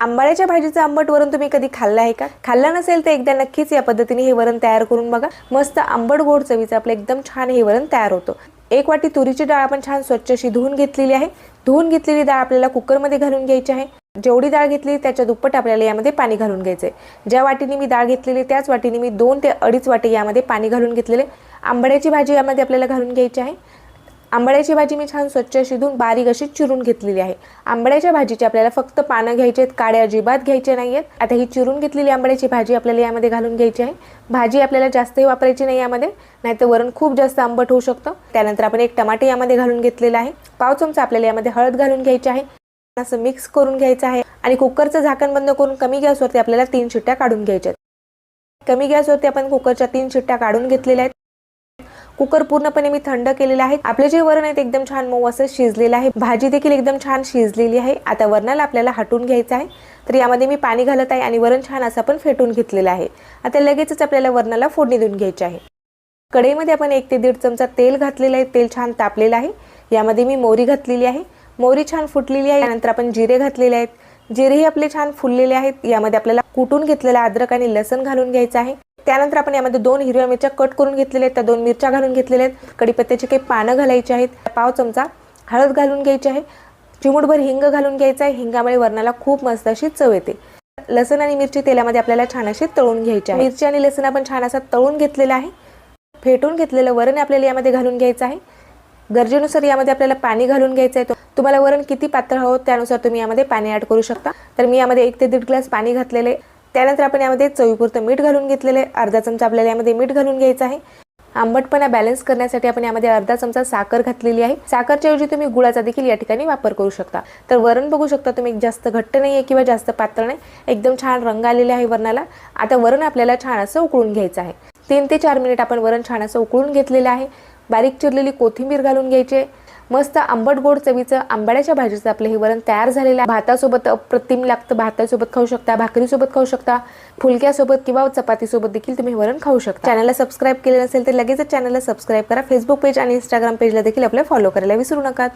आंबाड्याच्या भाजीचं आंबट वरण तुम्ही कधी खाल्लं आहे का? खाल्लं नसेल तर एकदा नक्कीच या पद्धतीने हे वरण तयार करून बघा. मस्त आंबट गोड चवीचं आपलं एकदम छान हे वरण तयार होतं. 1 वाटी तुरीची डाळ आपण छान स्वच्छ अशी धुवून घेतलेली आहे. धुवून घेतलेली डाळ आपल्याला कुकरमध्ये घालून घ्यायची आहे. जेवढी डाळ घेतली त्याच्या दुप्पट आपल्याला यामध्ये पाणी घालून घ्यायचे. ज्या वाटीने मी डाळ घेतलेली त्याच वाटीने मी 2 ते 2.5 वाटी यामध्ये पाणी घालून घेतलेले. आंबाड्याची भाजी यामध्ये आपल्याला घालून घ्यायची आहे. आंबाड्याची भाजी मी छान स्वच्छ अशी धुवून बारीक अशी चिरून घेतलेली आहे. आंबाड्याच्या भाजीचे आपल्याला फक्त पानं घ्यायचे आहेत, काड्या अजिबात घ्यायचे नाहीयेत. आता ही चिरून घेतलेली आंबाड्याची भाजी आपल्याला यामध्ये घालून घ्यायची आहे. भाजी आपल्याला जास्तही वापरायची नाही यामध्ये, नाहीतर वरण खूप जास्त आंबट होऊ शकतं. त्यानंतर आपण 1 टमाटे यामध्ये घालून घेतलेला आहे. पाव चमचा आपल्याला यामध्ये हळद घालून घ्यायची आहे. असं मिक्स करून घ्यायचं आहे आणि कुकरचं झाकण बंद करून कमी गॅसवरती आपल्याला 3 शिट्ट्या काढून घ्यायच्या आहेत. कमी गॅसवरती आपण कुकरच्या 3 शिट्ट्या काढून घेतलेल्या आहेत. कुकर पूर्णपणे मी थंड केलेला आहे. आपले जे वरण आहे ते एकदम छान मऊ असं शिजलेलं आहे. भाजी देखील एकदम छान शिजलेली आहे. आता वरणाला आपल्याला हटून घ्यायचं आहे. तर यामध्ये मी पाणी घालत आहे आणि वरण छान असं आपण फेटून घेतलेलं आहे. आता लगेचच आपल्याला वरणाला फोडणी देऊन घ्यायची आहे. कढईमध्ये आपण 1 ते 1.5 चमचा तेल घातलेलं आहे. तेल छान तापलेलं आहे. यामध्ये मी मोहरी घातलेली आहे. मोहरी छान फुटलेली आहे. त्यानंतर आपण जिरे घातलेले आहेत. जिरेही आपले छान फुललेले आहेत. यामध्ये आपल्याला कुटून घेतलेला अद्रक आणि लसण घालून घ्यायचं आहे. त्यानंतर आपण यामध्ये 2 हिरव्या मिरच्या कट करून घेतलेल्या आहेत. त्या 2 मिरच्या घालून घेतलेल्या आहेत. कढीपत्त्याची काही पानं घालायची आहेत. पाव चमचा हळद घालून घ्यायची आहे. चिमूटभर हिंग घालून घ्यायचं आहे. हिंगामुळे वरणाला खूप मस्त अशी चव येते. लसण आणि मिरची तेलामध्ये आपल्याला छान अशी तळून घ्यायची आहे. मिरची आणि लसण आपण छान असा तळून घेतलेला आहे. फेटून घेतलेलं वरण आपल्याला यामध्ये घालून घ्यायचं आहे. गरजेनुसार यामध्ये आपल्याला पाणी घालून घ्यायचं आहे. तुम्हाला वरण किती पातळ हवं त्यानुसार तुम्ही यामध्ये पाणी ऍड करू शकता. तर मी यामध्ये 1 ते 1.5 ग्लास पाणी घातलेले. त्यानंतर आपण यामध्ये चवीपुरतं मीठ घालून घेतलेले. अर्धा चमचा आपल्याला यामध्ये मीठ घालून घ्यायचं आहे. आंबटपणा बॅलन्स करण्यासाठी आपण यामध्ये अर्धा चमचा साखर घातलेली आहे. साखरच्या ऐवजी तुम्ही गुळाचा देखील या ठिकाणी वापर करू शकता. तर वरण बघू शकता तुम्ही जास्त घट्ट नाही आहे किंवा जास्त पातळ नाही, एकदम छान रंग आलेला आहे वरणाला. आता वरण आपल्याला छान असं उकळून घ्यायचं आहे. 3 ते 4 मिनिट आपण वरण छान असं उकळून घेतलेलं आहे. बारीक चिरलेली कोथिंबीर घालून घ्यायची. मस्त आंबट गोड चवीचं आंबाड्याच्या भाजीचं आपलं हे वरण तयार झालेलं आहे. भातासोबत अप्रतिम लागतं. भातासोबत खाऊ शकता, भाकरीसोबत खाऊ शकता, फुलक्यासोबत किंवा चपातीसोबत देखील तुम्ही वरण खाऊ शकता. चॅनलला सबस्क्राईब केले नसेल तर लगेचच चॅनलला सबस्क्राईब करा. फेसबुक पेज आणि इंस्टाग्राम पेजला देखील आपल्याला फॉलो करायला विसरू नका.